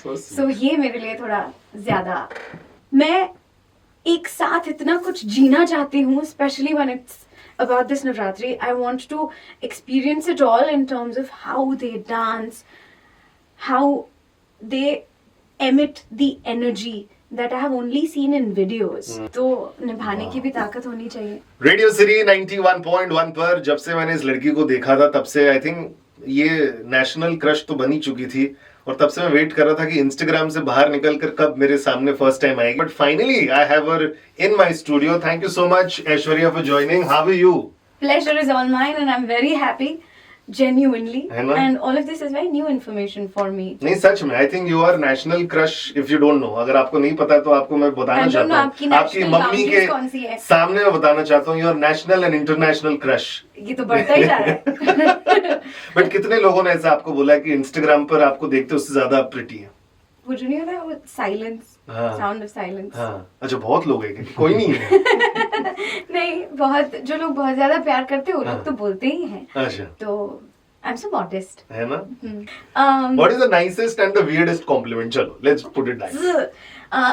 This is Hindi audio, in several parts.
So ये मेरे लिए थोड़ा ज्यादा, मैं एक साथ इतना कुछ जीना चाहती हूँ, especially when it's about this Navratri. I want to experience it all in terms of how they dance, how they emit the energy that I have only seen in videos. तो निभाने की भी ताकत होनी चाहिए। रेडियो सिटी 91.1 पर जब से मैंने इस लड़की को देखा था तब से आई थिंक ये नेशनल क्रश तो बनी चुकी थी, और तब से मैं वेट कर रहा था कि इंस्टाग्राम से बाहर निकलकर कब मेरे सामने फर्स्ट टाइम आएगी। But finally I have her in my studio. Thank you so much Aishwarya for joining. How are you? Pleasure is all mine and I'm very happy, genuinely. है ना? And all of this is very new information for me. नहीं सच में, I think you are national crush if you don't know. अगर आपको नहीं पता तो आपको मैं बताना I don't know चाहता हूँ, आपकी आपकी national मम्मी boundaries कौन सी के है? सामने मैं बताना चाहता हूँ, you are national and international crush. ये तो बढ़ता ही जा रहा है। बट कितने लोगों ने ऐसा आपको बोला कि इंस्टाग्राम पर आपको देखते उससे ज्यादा प्रिटी है? वो जो नहीं होता है वो साइलेंस, हाँ। Sound of silence. हाँ, अच्छा बहुत लोग हैं कि कोई नहीं है? नहीं, बहुत जो लोग बहुत ज्यादा प्यार करते हैं वो हाँ। लोग तो बोलते ही हैं। अच्छा, तो आई एम सो मॉडेस्ट। है ना? What is the nicest and the weirdest compliment? चलो, let's put it that.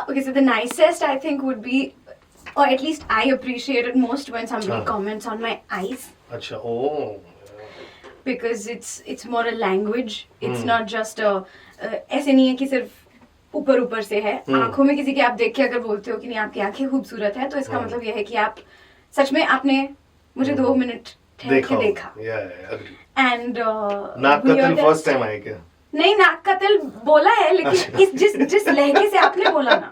Okay, so the nicest I think would be, or at least I appreciate it most when somebody हाँ। comments on my eyes, अच्छा, ओह, because it's more a language. It's not just a ऐसे नहीं है कि सिर्फ ऊपर ऊपर से है। आंखों में किसी के आप देख के अगर बोलते हो कि नहीं आपकी आंखें खूबसूरत है, तो इसका मतलब यह है कि आप सच में आपने मुझे 2 मिनट ठहर के देखा। agree. एंड नाक का तिल फर्स्ट टाइम आया क्या? नहीं, नाक का तिल बोला है, लेकिन इस जिस लहजे से आपने बोला ना,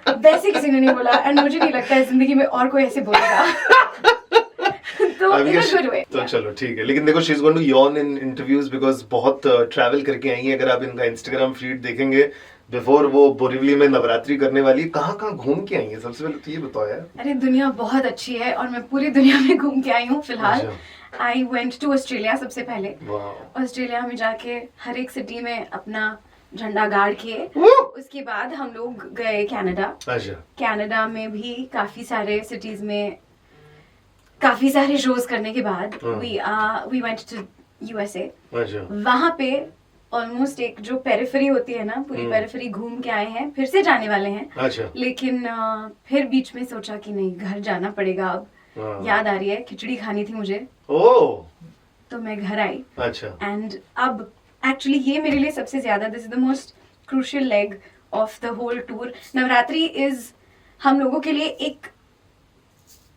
वैसे किसी ने नहीं बोला, एंड मुझे नहीं लगता है जिंदगी में और कोई ऐसे बोलेगा। तो अभी in a ये- good way. तो चलो ठीक है, लेकिन देखो she is going to yawn in interviews because बहुत ट्रैवल करके आई है। अगर आप इनका इंस्टाग्राम फीड देखेंगे, बिफोर वो बोरिवली में नवरात्रि करने वाली, कहाँ कहाँ घूम के आई है? सबसे पहले तो ये बताओ यार। अरे दुनिया बहुत अच्छी है और मैं पूरी दुनिया में घूम के आई हूँ फिलहाल। आई वेंट टू ऑस्ट्रेलिया सबसे पहले। वाह, ऑस्ट्रेलिया में जाके हर एक सिटी में अपना झंडा गाड़ के, उसके बाद हम लोग गए कनाडा। अच्छा, कनाडा में भी काफी सारे सिटीज में काफी सारे शोज करने के बाद वी वेंट टू यूएसए। अच्छा, वहां पे ऑलमोस्ट एक जो पेरिफेरी होती है ना, पूरी पेरिफेरी घूम के आए हैं, फिर से जाने वाले हैं। अच्छा, लेकिन फिर बीच में सोचा कि नहीं, घर जाना पड़ेगा अब। हाँ। याद आ रही है, खिचड़ी खानी थी मुझे, ओह, तो मैं घर आई। अच्छा, एंड अब एक्चुअली ये मेरे लिए सबसे ज्यादा, this is the most crucial leg of the whole tour. Navratri is हम लोगों के लिए एक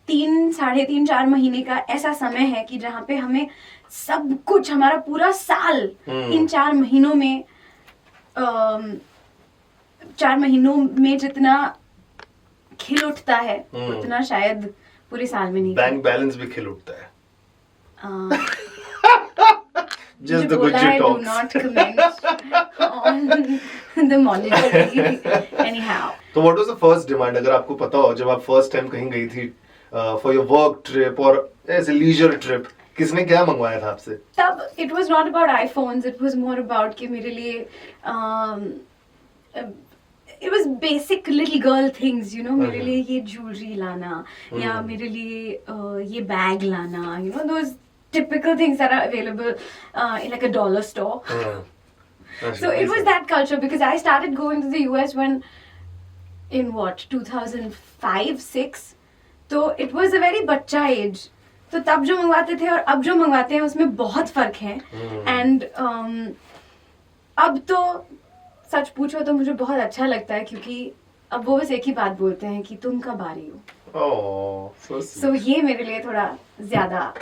3-3.5 महीने का ऐसा समय है कि जहाँ पे हमें सब कुछ, हमारा पूरा साल इन 4 महीनों में 4 महीनों में जितना खिल उठता है उतना शायद पूरे साल में नहीं। बैंक बैलेंस भी खिल उठता है। Just the good shit do talks. not comment on the monetary anyhow. तो what was the first demand, अगर आपको पता हो, जब आप फर्स्ट टाइम कहीं गई थी फॉर योर वर्क ट्रिप और ऐसे लीजर ट्रिप, किसने क्या मंगवाया था आपसे? तब it was not about iPhones, it was more about कि मेरे लिए it was basic little girl things, you know, मेरे लिए ये ज्वेलरी लाना या मेरे लिए ये बैग लाना, you know, those typical things that are available in like a dollar store. So it was that culture, because I started going to the US when in what 2005-06, तो it was a very बच्चा age. तो तब जो मंगवाते थे और अब जो मंगवाते हैं उसमें बहुत फर्क है। एंड अब तो सच पूछो तो मुझे बहुत अच्छा लगता है, क्योंकि अब वो बस एक ही बात बोलते हैं कि तुम कब आ रही हो। ओह, so sweet. सो ये मेरे लिए थोड़ा ज्यादा,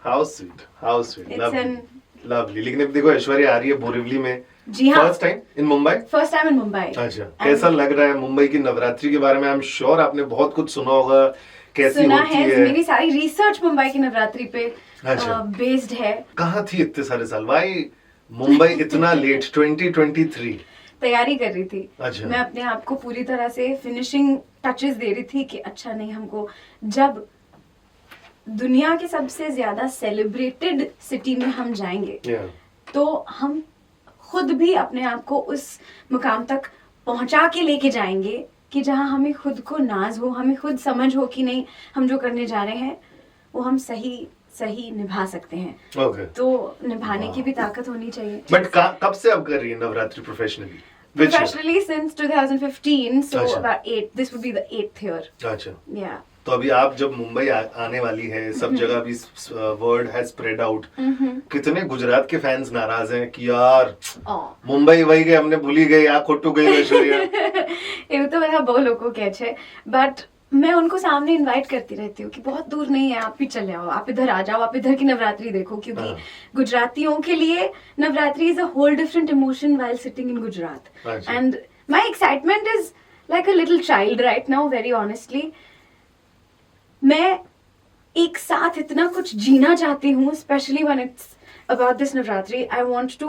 How sweet, how sweet. It's Lovely. an- Lovely. लेकिन अब देखो ऐश्वर्या आ रही है बोरिवली में। जी हाँ, first time in Mumbai. First time in Mumbai. अच्छा, कैसा लग रहा है मुंबई की नवरात्रि के बारे में? आई एम श्योर आपने बहुत कुछ सुना होगा, कैसी सुना होती है, है? मेरी सारी रिसर्च मुंबई की नवरात्रि पे अच्छा। बेस्ड है। कहाँ थी इतने सारे साल? वाई मुंबई इतना लेट? 2023 तैयारी कर रही थी। अच्छा। मैं अपने आप को पूरी तरह से फिनिशिंग टचेस दे रही थी कि अच्छा नहीं, हमको जब दुनिया के सबसे ज्यादा सेलिब्रेटेड सिटी में हम जाएंगे Yeah. तो हम खुद भी अपने आप को उस मुकाम तक पहुंचा के लेके जाएंगे कि जहां हमें खुद को नाज हो, हमें खुद समझ हो कि नहीं, हम जो करने जा रहे हैं वो हम सही निभा सकते हैं। Okay. तो निभाने की भी ताकत होनी चाहिए। बट कब से अब कर रही है Navratri professionally? Which year? professionally since 2015, so अच्छा। about 8, this would be the 8th year. अच्छा, Yeah. तो अभी आप जब मुंबई आने वाली है, सब जगह अभी वर्ड हैज स्प्रेड आउट, कितने गुजरात के फैंस नाराज हैं कि यार Oh. मुंबई वही गए, हमने भूली गई, आ खोटू गई ऐश्वर्या। એવું તો બધા બહુ લોકો કહે છે, but मैं उनको सामने इनवाइट करती रहती हूँ कि बहुत दूर नहीं है, आप भी चले आओ, आप इधर आ जाओ, आप इधर की नवरात्रि देखो, क्योंकि हाँ। गुजरातियों के लिए Navratri is a whole different emotion while sitting in Gujarat. अच्छा। And my excitement is like a little child right now, very honestly. मैं एक साथ इतना कुछ जीना चाहती हूँ, especially when it's about this Navratri. I want to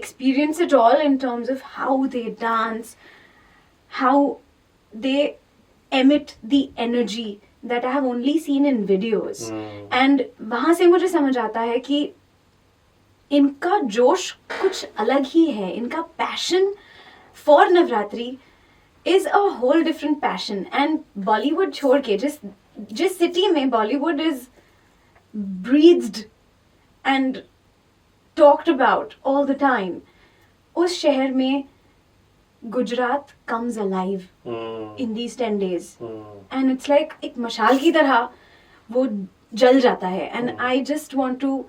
experience it all in terms of how they dance, how they emit the energy that I have only seen in videos. And वहाँ से मुझे समझ आता है कि इनका जोश कुछ अलग ही है, इनका passion for Navratri is a whole different passion. And Bollywood छोड़ के जिस सिटी में Bollywood is breathed and talked about all the time, उस शहर में Gujarat comes alive in these 10 days. And it's like एक मशाल की तरह वो जल जाता है. And I just want to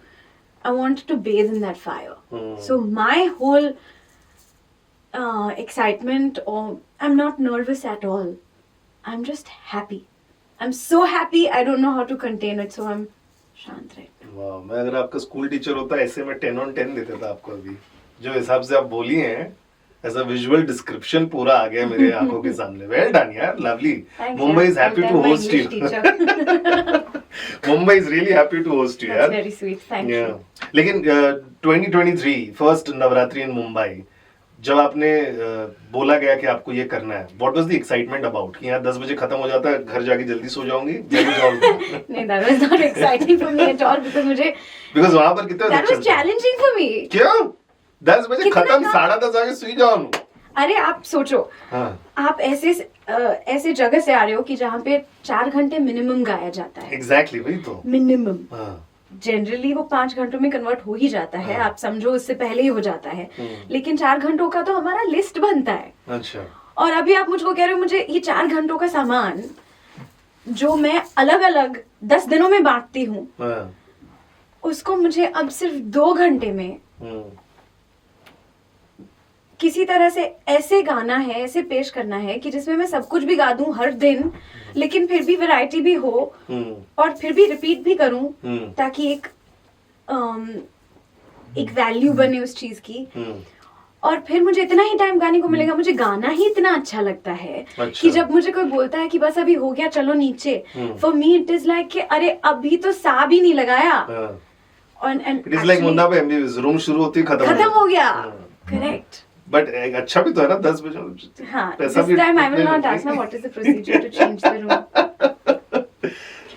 bathe in that fire. So my whole excitement, or I'm not nervous at all. I'm just happy. I'm so happy. I don't know how to contain it, so I'm शांत right now. वाह, मैं अगर आपका स्कूल टीचर होता ऐसे में 10 on 10 देता था आपको। अभी जो हिसाब से आप बोली हैं, ऐसा विजुअल डिस्क्रिप्शन पूरा आ गया मेरे आंखों के सामने। वेल डन यार, lovely. Thank Mumbai you. Is happy I'm to my host you. English teacher. Mumbai is really happy to host you That's यार। very sweet. Thank Yeah. you. लेकिन 2023 फर्स्ट नवरात्रि इन मुंबई, जब आपने बोला गया कि आपको ये करना है, what was the excitement about? कि यहाँ 10 बजे खत्म हो जाता है, घर जाके जल्दी सो जाऊंगी, जल्दी जाऊंगी। नहीं, that was not exciting for me at all because मुझे बिकॉज़ वहां पर कितने that was challenging for me. क्यों? 10 बजे कितना खत्म, काम? 10:30 आके सोई जाओ। अरे आप सोचो, हाँ। आप ऐसे जगह से आ रहे हो कि जहाँ पे 4 घंटे मिनिमम गाया जाता है. एग्जैक्टली वही तो। मिनिमम. हाँ। जनरली वो 5 घंटों में कन्वर्ट हो ही जाता है. हाँ। आप समझो उससे पहले ही हो जाता है. लेकिन 4 घंटों का तो हमारा लिस्ट बनता है. अच्छा। और अभी आप मुझको कह रहे हो मुझे ये 4 घंटों का सामान जो मैं अलग अलग 10 दिनों में बांटती हूँ, हाँ। उसको मुझे अब सिर्फ 2 घंटे में किसी तरह से ऐसे गाना है, ऐसे पेश करना है कि जिसमें मैं सब कुछ भी गा दूं हर दिन, लेकिन फिर भी वैरायटी भी हो और फिर भी रिपीट भी करूं, ताकि एक वैल्यू बने उस चीज की. और फिर मुझे इतना ही टाइम गाने को मिलेगा. मुझे गाना ही इतना अच्छा लगता है कि जब मुझे कोई बोलता है कि बस अभी हो गया चलो नीचे, for me it is like कि अरे अभी तो सा भी नहीं लगाया. इट इज लाइक मुन्ना पे एमबीबीएस रूम शुरू होती है, खत्म हो गया. करेक्ट. बट अच्छा भी तो है ना 10 बजे. हाँ, पैसा this भी time I will not ask now what is the procedure to change the room.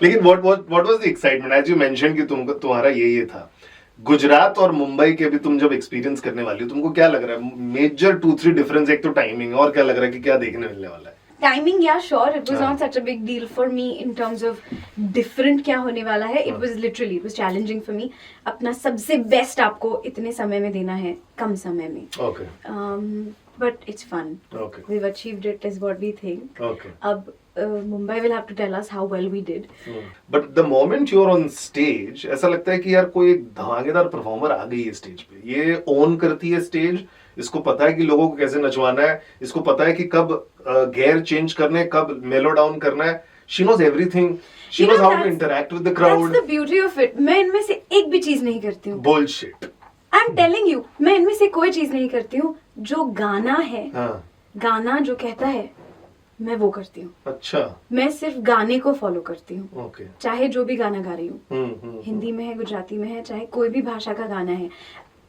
लेकिन what was the excitement as you mentioned कि तुम्हारा ये था. गुजरात और मुंबई के भी तुम जब एक्सपीरियंस करने वाली हो, तुमको क्या लग रहा है मेजर 2-3 डिफरेंस? एक तो टाइमिंग, और क्या लग रहा है कि क्या देखने मिलने वाला है? Timing, yeah, sure. It was हाँ. not such a big deal for me in terms of different क्या होने वाला है. It was literally, it was challenging for me. अपना सबसे बेस्ट आपको इतने समय में देना है, कम समय में. Okay. But it's fun. Okay. We've achieved it, is what we think. Okay. अब Mumbai will have to tell us how well we did. But the moment you're on stage, ऐसा लगता है कि यार कोई एक धमाकेदार परफॉर्मर आ गई है स्टेज पे. ये ओन करती है स्टेज. इसको पता है कि लोगों को कैसे नचवाना है. इसको पता है कि कब गेयर चेंज करने, कब मेलो डाउन करना है. She knows everything. She knows how to interact with the crowd. That's the beauty of it. मैं इनमें से एक भी चीज नहीं करती हूँ. Bullshit. I'm telling you, मैं इनमें से कोई चीज नहीं करती हूँ. जो गाना है, हाँ. गाना जो कहता है, मैं वो करती हूँ. अच्छा. मैं सिर्फ गाने को फॉलो करती हूँ. Okay. चाहे जो भी गाना गा रही हूँ, हिंदी में है, गुजराती में है, चाहे कोई भी भाषा का गाना है,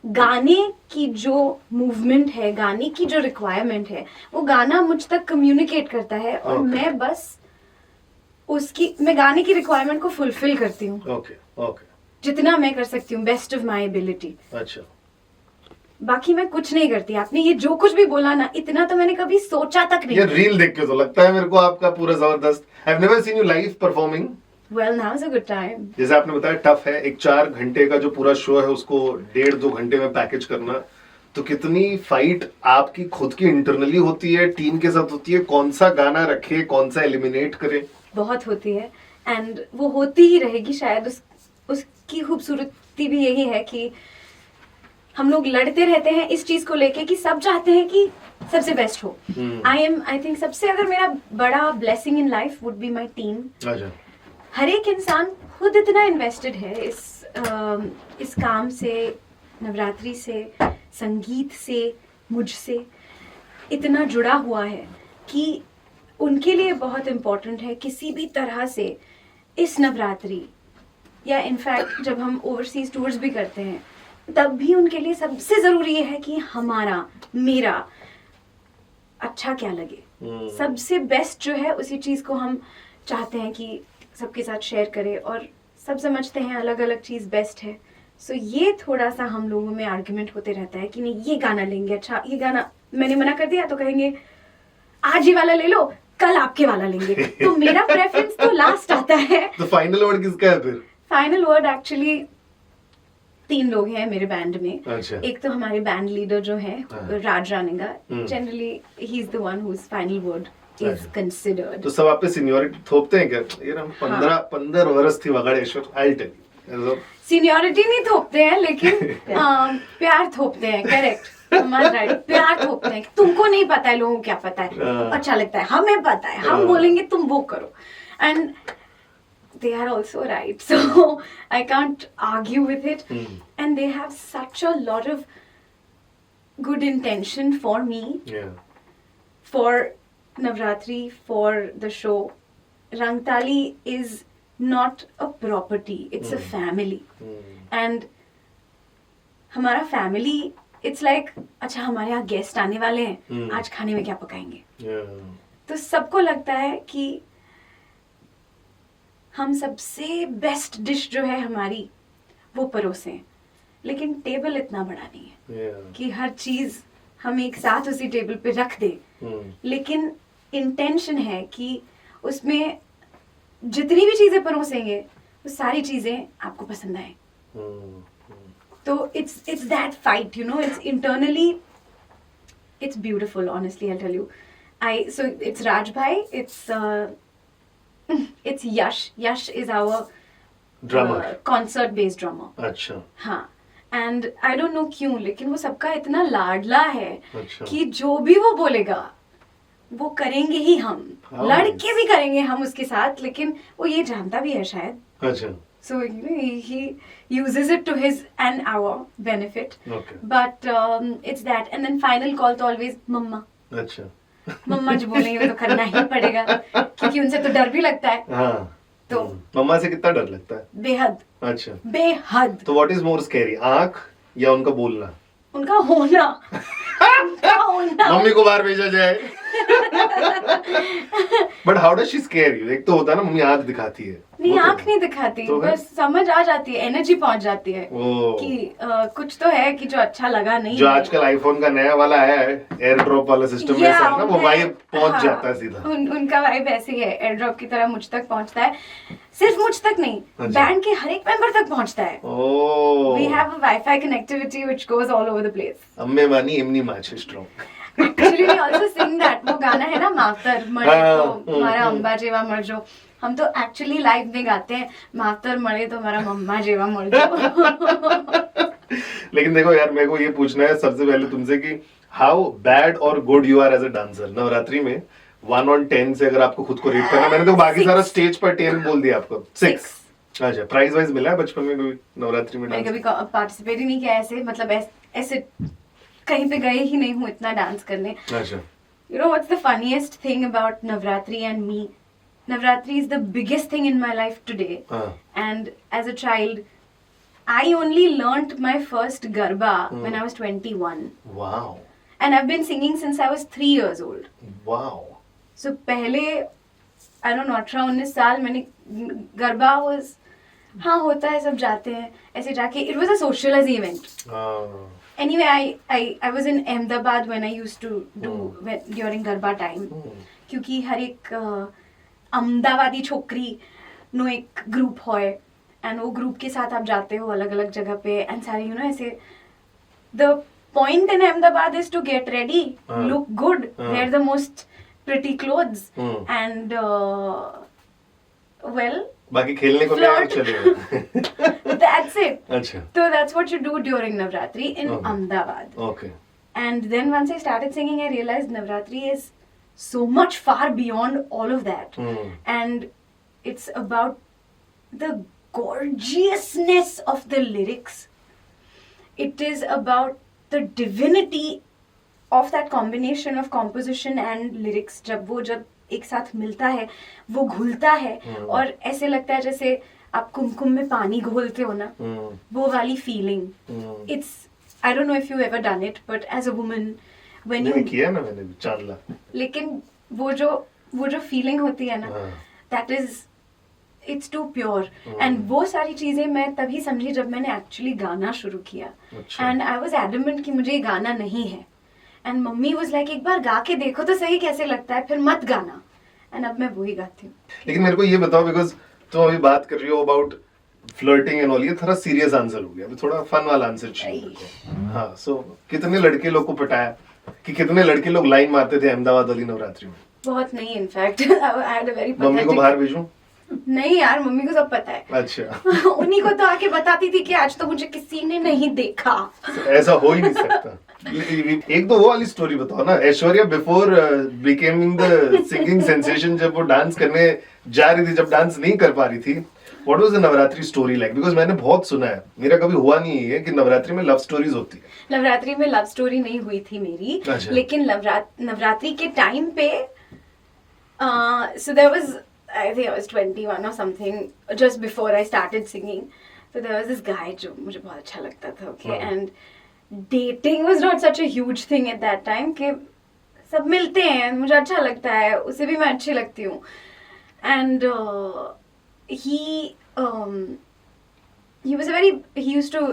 गाने की जो मूवमेंट है, गाने की जो रिक्वायरमेंट है, वो गाना मुझ तक कम्युनिकेट करता है. और मैं बस मैं गाने की रिक्वायरमेंट को फुलफिल करती हूँ. Okay. Okay. जितना मैं कर सकती हूँ, बेस्ट ऑफ माई एबिलिटी. अच्छा. बाकी मैं कुछ नहीं करती. आपने ये जो कुछ भी बोला ना, इतना तो मैंने कभी सोचा तक नहीं. ये रील देख के तो लगता है मेरे को आपका पूरा जबरदस्त. I've never seen you live performing. Well, now is a good time. जैसे आपने बताया टफ है. एक 4 घंटे का जो पूरा शो है उसको 1.5-2 घंटे में पैकेज करना. तो कितनी फाइट आपकी खुद की इंटरनली होती है, टीम के साथ होती है, कौन सा गाना रखे, कौन सा एलिमिनेट करे? बहुत होती है, एंड वो होती ही रहेगी शायद। उसकी खूबसूरती भी यही है कि हम लोग लड़ते रहते हैं इस चीज को लेके कि सब चाहते हैं कि सबसे बेस्ट हो। आई थिंक सबसे अगर मेरा बड़ा blessing in life would be my team. अच्छा। हर एक इंसान खुद इतना इन्वेस्टेड है इस काम से, नवरात्रि से, संगीत से, मुझसे इतना जुड़ा हुआ है कि उनके लिए बहुत इम्पोर्टेंट है किसी भी तरह से इस नवरात्रि, या इनफैक्ट जब हम ओवरसीज टूर्स भी करते हैं तब भी उनके लिए सबसे जरूरी है कि मेरा अच्छा क्या लगे। सबसे बेस्ट जो है उसी चीज को हम चाहते हैं कि सबके साथ शेयर करें, और सब समझते हैं अलग अलग चीज बेस्ट है। सो ये थोड़ा सा हम लोगों में आर्ग्यूमेंट होते रहता है कि नहीं ये गाना लेंगे, अच्छा ये गाना मैंने मना कर दिया तो कहेंगे आज ये वाला ले लो, कल आपके वाला लेंगे। तो मेरा प्रेफरेंस तो लास्ट आता है। तो फाइनल वर्ड किसका है फिर? फाइनल वर्ड एक्चुअली 3 लोग हैं मेरे बैंड में। अच्छा। एक तो हमारे बैंड लीडर जो है Raj Raninga, hmm. Generally he is the one whose final word is considered. तो सब आप पे सीनियरिटी थोपते हैं क्या? यार हम 15 वर्ष थी वगड़ेश्वर, आई टेल यू। सीनियरिटी नहीं थोपते हैं, लेकिन प्यार थोपते हैं। करेक्ट, राइट, प्यार थोपते हैं। तुमको नहीं पता है, लोगों को क्या पता है, अच्छा लगता है, हमें पता है, हम बोलेंगे तुम वो करो। And they are also right, so I can't argue with it. And they have such a lot of good intention for me, for Navratri, for the show. Rangtali is not a property, it's a family. And हमारा family, it's like अच्छा हमारे यहाँ गेस्ट आने वाले हैं, आज खाने में क्या पकाएंगे। तो सबको लगता है कि हम सबसे बेस्ट डिश जो है हमारी वो परोसें, लेकिन टेबल इतना बड़ा नहीं है कि हर चीज हम एक साथ उसी टेबल पे रख दे। लेकिन इंटेंशन है कि उसमें जितनी भी चीजें परोसेंगे वो सारी चीजें आपको पसंद आए। तो it's that fight, you know, it's internally, it's beautiful, honestly, I'll tell you. So it's Raj Bhai, it's Yash. Yash is our drummer, concert-based drummer. अच्छा। हाँ, and I don't know क्यों, लेकिन वो सबका इतना लाडला है अच्छा। कि जो भी वो बोलेगा वो करेंगे ही हम। लड़के भी करेंगे हम उसके साथ, लेकिन वो ये जानता भी है शायद। अच्छा। So he uses it to his and our benefit. Okay. But it's that, and then final call तो always मम्मा। अच्छा। मम्मा जो बोलेंगे तो करना ही पड़ेगा, क्योंकि उनसे तो डर भी लगता है। हाँ। तो मम्मा से कितना डर लगता है? बेहद। अच्छा। बेहद। तो व्हाट इज मोर स्कैरी, आंख या उनका बोलना? उनका होना। उनका होना। मम्मी को बाहर भेजा जाए। But how does she square you? एक तो होता है ना मम्मी आंख दिखाती है, नहीं आंख नहीं दिखाती, तो बस समझ आ जाती है, एनर्जी पहुंच जाती है कि कुछ तो है कि जो अच्छा लगा नहीं। जो आजकल आईफोन का नया वाला है एयर ड्रॉप वाला सिस्टम में ना, वो वाइब पहुंच जाता है सीधा। उनका वाइब ऐसे ही है, एयर ड्रॉप की तरह मुझ तक पहुंचता है। सिर्फ मुझ तक नहीं, बैंड के हर एक मेंबर तक पहुंचता है। We have a wifi connectivity which goes all over the place. अम्मे मानी एमनी much strong. Actually, we also sing that. वो गाना है ना मावतर मरे तो हमारा अम्बा जेवा मर जो, हम तो एक्चुअली लाइव में गाते हैं मावतर मरे तो हमारा मम्मा जेवा मर जो। लेकिन देखो यार, मेरे को ये पूछना है सबसे पहले तुमसे कि हाउ बैड और good you are as a dancer Navratri में। 1 on 10 से अगर आपको खुद को रेट करना, मैंने तो बाकी सारा स्टेज पर 10 बोल दिया आपको। 6। अच्छा, प्राइज वाइज मिला है बचपन में कभी नवरात्रि में? मैंने कभी पार्टिसिपेट ही नहीं किया ऐसे, मतलब ऐसे कहीं पे गए ही नहीं हूँ इतना डांस करने। अच्छा। You know what's the funniest thing about Navratri and me? Navratri is the biggest thing in my life today. And as a child, I only learnt my first Garba when I was 21. Wow. And I've been singing since I was 3 years old. Wow. So पहले I don't know 18-19 साल मैंने गरबा was, हाँ होता है, सब जाते हैं ऐसे जाके, it was a socialized event. Anyway, I was in Ahmedabad when I used to do during Garba time. क्योंकि हर एक अहमदाबादी छोकरी नो एक ग्रुप होए, एंड वो ग्रुप के साथ आप जाते हो अलग अलग जगह पे, एंड सारे यू नो ऐसे the point in Ahmedabad is to get ready, हाँ. look good, हाँ. wear the most pretty clothes, and well, बाकी खेलने को नहीं Flirt. चलेगा. that's it. अच्छा. So that's what you do during Navratri in Okay. Ahmedabad. Okay. And then once I started singing, I realized Navratri is so much far beyond all of that. And it's about the gorgeousness of the lyrics. It is about the divinity of that combination of composition and lyrics. जब एक साथ मिलता है, वो घुलता है और ऐसे लगता है जैसे आप कुमकुम में पानी घोलते हो ना, वो वाली feeling. It's, I don't know if you've ever done it, but as a woman, when मैंने you किया ना, मैंने चांदला. लेकिन वो जो फीलिंग होती है ना, that is, it's too pure. And वो सारी चीजें मैं तभी समझी जब मैंने actually गाना शुरू किया. अच्छा. And I was adamant कि मुझे ये गाना नहीं है. And मम्मी was like, एक बार गा के देखो तो सही कैसे लगता है, फिर मत गाना. And अब मैं वही गाती हूँ. लेकिन मेरे को ये बताओ, बिकॉज तुम अभी बात कर रही हो अबाउट फ्लर्टिंग एंड ऑल, ये थोड़ा सीरियस आंसर हो गया, अभी थोड़ा फन वाला आंसर चाहिए मेरे को. हाँ, सो कितने लड़के लोग को पटाया, कि कितने लड़के लोग लाइन मारते थे अहमदाबाद वाली नवरात्रि में? बहुत नहीं, in fact I had a very mummy को बाहर भेजूं? नहीं यार, मम्मी को सब पता है. अच्छा. उन्हीं को तो आके बताती थी कि आज तो मुझे किसी ने नहीं देखा. ऐसा हो ही नहीं सकता. एक तो वो वाली स्टोरी बताओ ना, Aishwarya before becoming the singing sensation, जब वो डांस करने जा रही थी, जब डांस नहीं कर पा रही थी, what was the Navratri story like? Because मैंने बहुत सुना है, मेरा कभी हुआ नहीं है कि नवरात्रि में लव स्टोरीज होती है. नवरात्रि में लव स्टोरी नहीं हुई थी मेरी. अच्छा. लेकिन नवरात्रि के टाइम पे so there was, I think I was 21 or something, just before I started singing. So there was this guy जो मुझे बहुत अच्छा लगता था, okay, and dating was not such a huge thing at that time कि सब मिलते हैं, मुझे अच्छा लगता है, उसे भी मैं अच्छी लगती हूँ. And he used to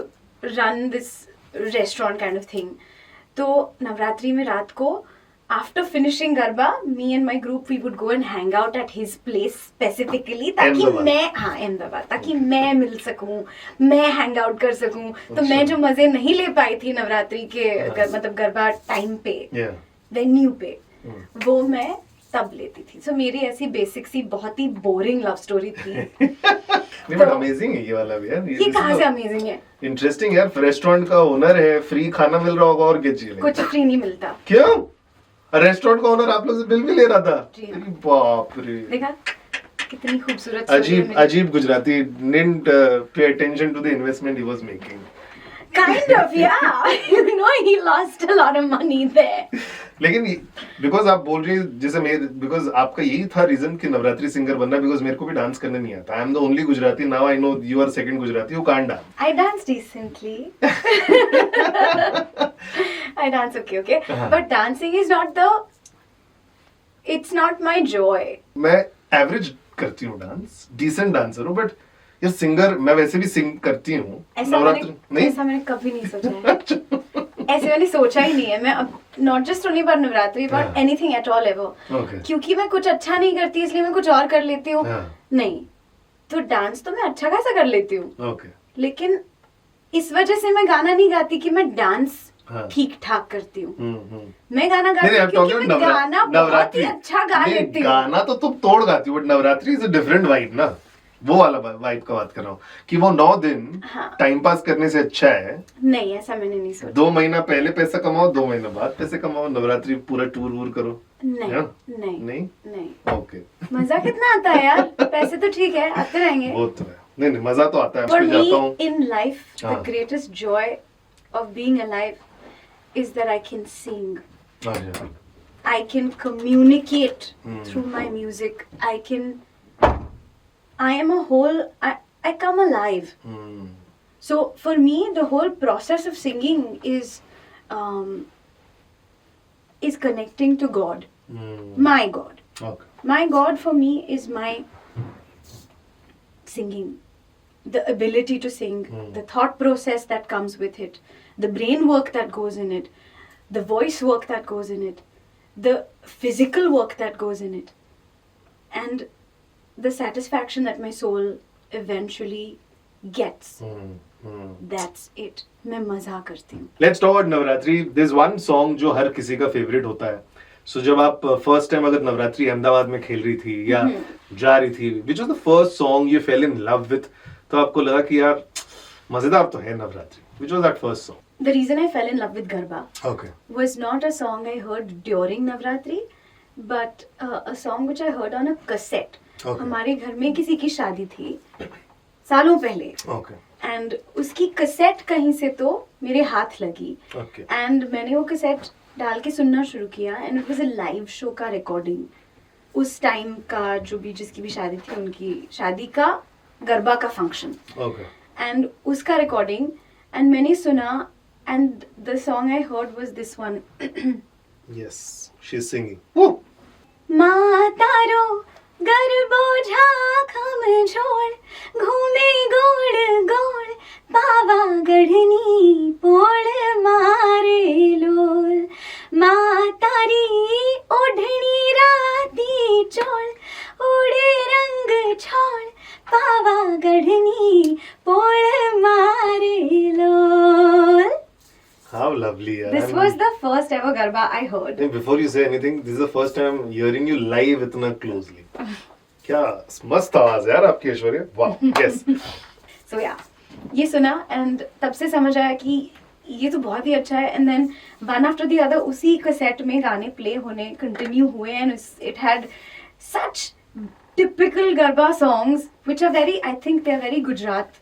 run this restaurant kind of thing. तो नवरात्रि में रात को after finishing Garba, me and my group, we would go and hang out at his place specifically, ताकि मैं, हाँ, अहमदाबाद, ताकि मैं मिल सकूं, मैं hang out कर सकूं. तो मैं जो मजे नहीं ले पाई थी नवरात्रि के मतलब गरबा टाइम पे, वेन्यू पे, वो मैं तब लेती थी. So मेरी ऐसी बेसिक सी बहुत ही बोरिंग लव स्टोरी थी. नहीं, बट अमेजिंग है ये वाला भी यार. ये कहाँ से अमेजिंग है? इंटरेस्टिंग यार. रेस्टोरेंट का ओनर है, फ्री खाना मिल रहा होगा, और क्या चाहिए? कुछ फ्री नहीं मिलता. क्यों? रेस्टोरेंट का ओनर आप लोग से बिल भी ले रहा था? बाप रे. देखा कितनी खूबसूरत. अजीब Gujarati. Didn't pay attention to the investment he was making. Kind of, yeah. You know, he lost a lot of money there. लेकिन बिकॉज आप बोल रही जैसे बिकॉज आपका यही था रीजन कि नवरात्रि सिंगर बनना, बिकॉज मेरे को भी डांस करने नहीं आता. I am the only Gujarati. Now I know you are second Gujarati who can't dance. I dance decently. I dance okay. But dancing is not it's not my joy. मैं एवरेज करती हूँ डांस, डिसेंट डांसर हूँ, बट ये सिंगर मैं वैसे भी सिंग करती हूँ. नवरात्रि नहीं, ऐसा मैंने कभी नहीं सोचा है. ऐसे मैंने सोचा ही नहीं है. मैं अब not just only for Navratri but anything at all ever, क्योंकि मैं कुछ अच्छा नहीं करती इसलिए मैं कुछ और कर लेती हूँ. नहीं, तो डांस तो मैं अच्छा खासा कर लेती हूँ, लेकिन इस वजह से मैं गाना नहीं गाती कि मैं डांस ठीक ठाक करती हूँ. मैं गाना गाती हूँ क्योंकि मैं गाना बहुत ही अच्छा गा लेती हूँ. गाना तो तुम तोड़ गाती हो, but Navratri is a different vibe ना. वो वाला वाइब का बात कर रहा हूँ कि वो 9 दिन टाइम पास करने से अच्छा है. नहीं, ऐसा मैंने नहीं सोचा. 2 महीना पहले पैसा कमाओ, 2 महीना बाद पैसे कमाओ. नवरात्रि पूरा टूर वूर करो. नहीं. ओके. मजा कितना आता है यार. पैसे तो ठीक है आते रहेंगे. वो तो है. नहीं, मजा तो आता है. मैं जाता हूँ. In life, the greatest joy of being alive is that I can sing. I can communicate through my music. I am a whole, I come alive. So for me, the whole process of singing is connecting to God. My God. Okay. My God for me is my singing. The ability to sing, the thought process that comes with it, the brain work that goes in it, the voice work that goes in it, the physical work that goes in it, and the satisfaction that my soul eventually gets that's it, मैं मजा करती हूँ. Let's talk about Navratri. This one song जो हर किसी का फेवरेट होता है. सो जब आप फर्स्ट टाइम अगर नवरात्रि अहमदाबाद में खेल रही थी या जा रही थी, which was the first song you fail in love with, तो आपको लगा कि यार मजेदार तो है Navratri. Which was that first song? The reason I fell in love with Garba Okay. was not a song I heard during Navratri, but a song which I heard on a cassette. Okay. हमारे घर में किसी की शादी थी सालों पहले, Okay. एंड उसकी कैसेट कहीं से तो मेरे हाथ लगी, Okay. एंड मैंने वो कैसेट डाल के सुनना शुरू किया, and it was a live show का रिकॉर्डिंग. उस टाइम का जो भी जिसकी भी शादी थी, उनकी शादी का गरबा का फंक्शन, Okay. एंड उसका रिकॉर्डिंग, एंड मैंने सुना, and the song I heard was this one. Yes. She's singing. Woo! माँ तारो गरबो झाखम छोड़ घूमे गोड़ गोड़ पावा गढ़नी पोड़ मारे लोल. माँ तारी ओढ़नी राती चोल उड़े रंग छोड़ पावा गढ़नी पोड़ मारे लोल. How lovely. यार. This was the first ever Garba I heard. Before you say anything, this is the first time I'm hearing you live इतना closely. क्या मस्त आवाज है यार आपकी ऐश्वर्या. वाह. Yes. So yeah, ये सुना, एंड तब से समझ आया कि ये तो बहुत ही अच्छा है. And then one after the other उसी कैसेट में गाने प्ले होने कंटिन्यू हुए, and it had such typical garba songs which are very, I think they are very Gujarat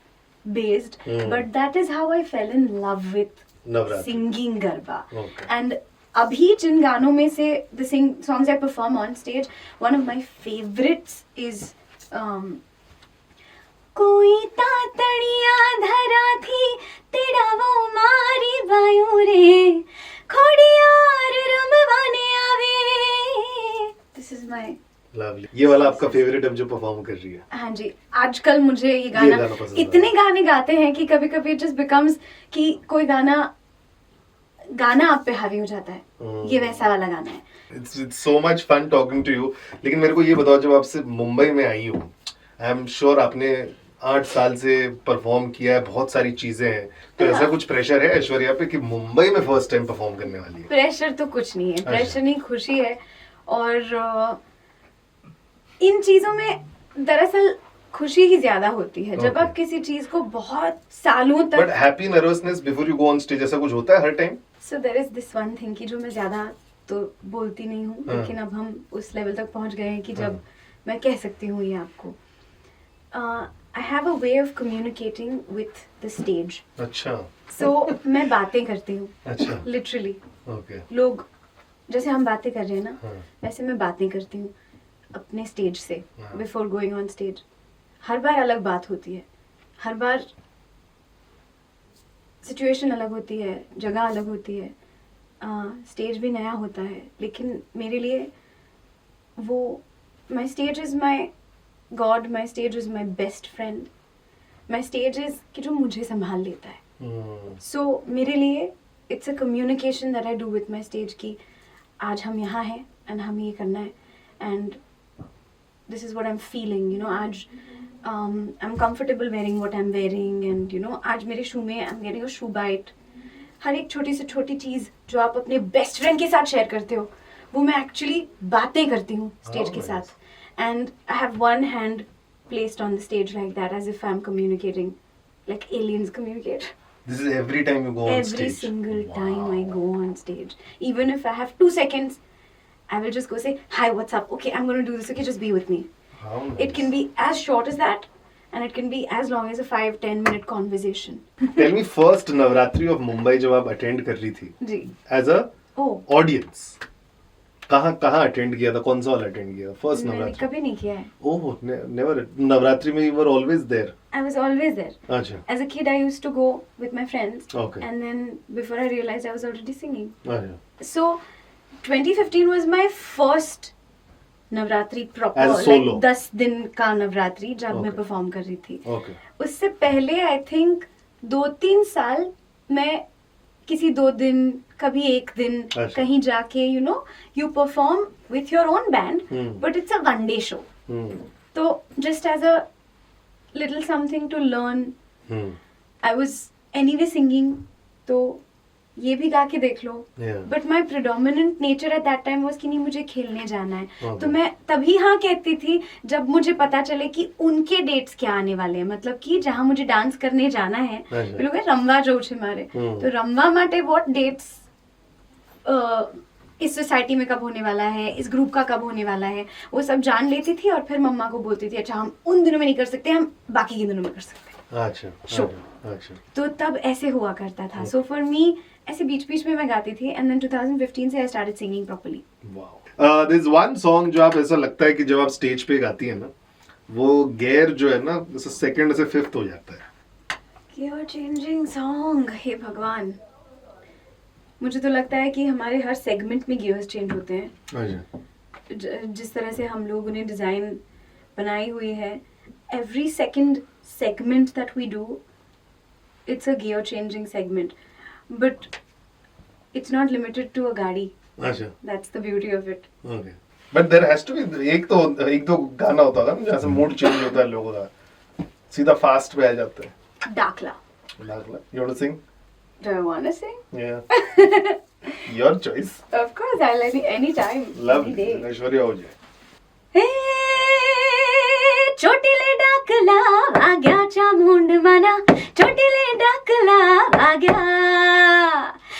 based, but that is how I fell in love with Navratri. Singing garba. Okay. And अभी जिन गानों में से the songs I perform on stage, one of my favourites is कोई तातड़िया धरा थी तेरा वो मारी वायु रे खोड़ियार रमवाने आवे. This is my Lovely. ये वाला आपका फेवरेट अब जो परफॉर्म कर रही है. हाँ जी. आजकल मुझे ये गाना पसंद इतने गाने गाते हैं कि कभी कभी इट जस्ट बिकम्स कि कोई गाना आप पे हावी हो जाता है. ये वैसा वाला गाना है. It's so much fun talking to you. लेकिन मेरे को ये बताओ, जब आपसे मुंबई में आई हो, आई एम श्योर आपने 8 साल से परफॉर्म किया है, बहुत सारी चीजें हैं, तो ऐसा कुछ प्रेशर है ऐश्वर्या पे कि मुंबई में फर्स्ट टाइम परफॉर्म करने वाली है? प्रेशर तो कुछ नहीं है, प्रेशर नहीं, खुशी है. और इन चीजों में दरअसल खुशी ही ज्यादा होती है जब आप किसी चीज को बहुत सालों तक. But happy nervousness before you go on stage, ऐसा कुछ होता है हर time? So there is this one thing कि जो मैं ज्यादा तो बोलती नहीं हूँ, लेकिन अब हम उस लेवल तक पहुंच गए हैं कि जब मैं कह सकती हूँ ये आपको. I have a way of communicating with the stage. अच्छा. सो मैं बातें करती हूँ. अच्छा. लिटरली. ओके. लोग जैसे हम बातें कर रहे हैं ना, हाँ. वैसे मैं बातें करती हूँ अपने स्टेज से हाँ. Before going on stage. हर बार अलग बात होती है, हर बार सिचुएशन अलग होती है, जगह अलग होती है, स्टेज भी नया होता है. लेकिन मेरे लिए वो my stage is my God, my stage is my best friend, my stage is कि जो मुझे संभाल लेता है. सो मेरे लिए it's a communication that I do with my stage कि आज हम यहाँ हैं एंड हमें ये करना है, and this is what I'm feeling, you know. आज I'm comfortable wearing what I'm wearing, and you know, आज मेरे शू में I'm getting a shoe bite. हर एक छोटी से छोटी चीज़ जो आप अपने बेस्ट फ्रेंड के साथ शेयर करते हो, वो मैं एक्चुअली बातें करती हूँ स्टेज के साथ. And I have one hand placed on the stage like that, as if I'm communicating like aliens communicate. This is every time you go on stage? Every single time I go on stage. Even if I have 2 seconds, I will just go say, hi, what's up? Okay, I'm going to do this. Okay, just be with me. How nice. It can be as short as that, and it can be as long as a 5-10 minute conversation. Tell me, first Navratri of Mumbai जब आप attend कर रही थी, जी. as a Oh. audience, कहाँ attend किया था, कौन सा वाला attend किया था? First मैंने Navratri. कभी नहीं किया है. Oh, never. Navratri में you were always there. I was always there. अच्छा. As a kid, I used to go with my friends. Okay. And then before I realized, I was already singing. अच्छा. So 2015 was my first Navratri proper, As a solo. like 10 दिन का नवरात्रि जब मैं Okay. परफॉर्म कर रही थी. Okay. उससे पहले आई थिंक 2-3 साल मैं किसी 2 दिन, कभी 1 दिन अच्छा. कहीं जाके you perform with your own band, but it's a one day show. तो just as a little something to learn, I was anyway singing, तो ये भी गा के देख लो. Yeah. But my predominant nature at that time was कि नहीं, मुझे खेलने जाना है. Okay. तो मैं तभी हाँ कहती थी जब मुझे पता चले कि उनके डेट्स क्या आने वाले हैं, मतलब कि जहाँ मुझे डांस करने जाना है. अच्छा. પેલું કે રમવા જવું છે મારે, तो रमवा माटे वॉट डेट्स इस सोसाइटी में कब होने वाला है, इस ग्रुप का कब होने वाला है, वो सब जान लेती थी. और फिर मम्मा को बोलती थी अच्छा हम उन दिनों में नहीं कर सकते, हम बाकी के दिनों में कर सकते हैं. अच्छा. Sure. अच्छा. तो तब ऐसे हुआ करता था. सो फॉर मी ऐसे बीच बीच में मैं गाती थी. एंड देन 2015 से I started singing properly. Wow. This one song जो आप ऐसा लगता है कि जब आप स्टेज पे गाती है ना, वो गेयर जो है ना जैसे सेकंड से फिफ्थ हो जाता है. गियर चेंजिंग सॉन्ग, हे भगवान. मुझे तो लगता है कि हमारे हर सेगमेंट में गियर्स चेंज होते हैं. अच्छा. जिस तरह से हम लोगों ने डिजाइन बनाई हुई है, every second segment that we do, it's a gear changing segment, but it's not limited to a गाड़ी. अच्छा. That's the beauty of it. Okay. But there has to be एक तो गाना होता था ना जहाँ से मूड चेंज होता है लोगों का, सीधा फास्ट पे आ जाता है. Dakla. You want to sing? Do I want to sing? Yeah. Your choice. Of course, I'll any time, Love any day. Aishwarya हो जाए. हे छोटीले डाकला वाग्या चामुंड मना, छोटीले डाकला वाग्या,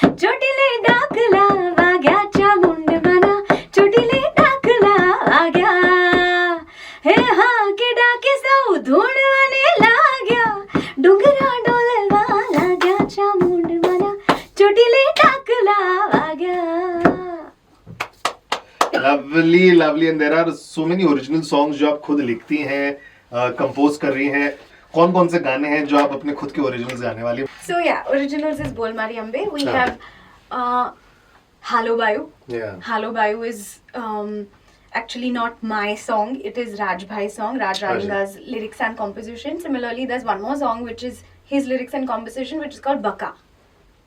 छोटीले डाकला वाग्या चामुंड मना, छोटीले डाकला वाग्या. हे हाँ के डाके सौ धुणवाने लाग्या, डोंगरा डोलवा लाग्या चामुंड मना, छोटीले डाकला वाग्या. Lovely lovely. And there are so many original songs जो आप खुद लिखती हैं, कंपोज कर रही हैं. कौन कौन से गाने हैं जो आप अपने खुद के ओरिजिनल्स गाने वाली हैं? So yeah, originals is Bol Mari Ambe. We Sure. have Halo Bayu. Yeah. Halo Bayu is actually not my song. It is Raj Bhai's song, Raj Ralinga's lyrics and composition. Similarly, there's one more song which is his lyrics and composition, which is called Baka.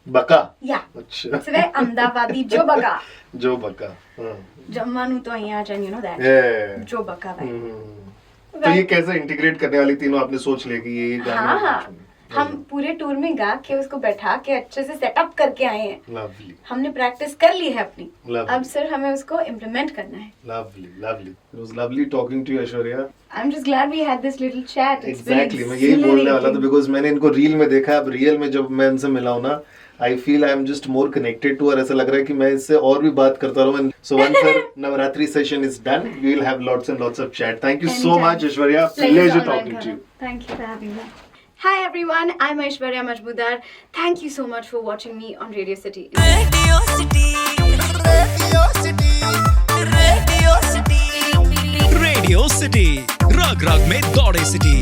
बका. Yeah. अच्छा. It's a very Ahmedabadi Jo Baka. जो बका. हाँ. जम्मानु तो અહીંયા છે, you know that. Yeah. Jo Baka भाई. तो ये कैसे इंटीग्रेट करने वाली तीनों आपने सोच लिया कि ये गाना हाँ. हम पूरे टूर में गा के उसको बैठा के अच्छे से सेटअप करके आए हैं. लवली. हमने प्रैक्टिस कर ली है अपनी. Lovely. अब सिर्फ हमें उसको इम्प्लीमेंट करना है. Lovely lovely. It was lovely talking to you Aishwarya. I'm just glad we had this little chat. It's been Exactly. मैं यही बोलने वाला था exhilarating. बिकॉज मैंने इनको रील में देखा. अब रियल में जब मैं इनसे मिला हूं ना, I feel I am just more connected to. और ऐसा लग रहा है कि मैं इससे और भी बात करता रहूं. So once our Navratri session is done, we will have lots and lots of chat. Thank you so Anytime. Much Aishwarya. Pleasure pleasure all talking mine, to you. Karan. Thank you for having me. Hi everyone, I'm Aishwarya Majmudar. Thank you so much for watching me on Radio City. Radio City, Radio City, Radio City, Radio City, रग रग में दौड़े सिटी.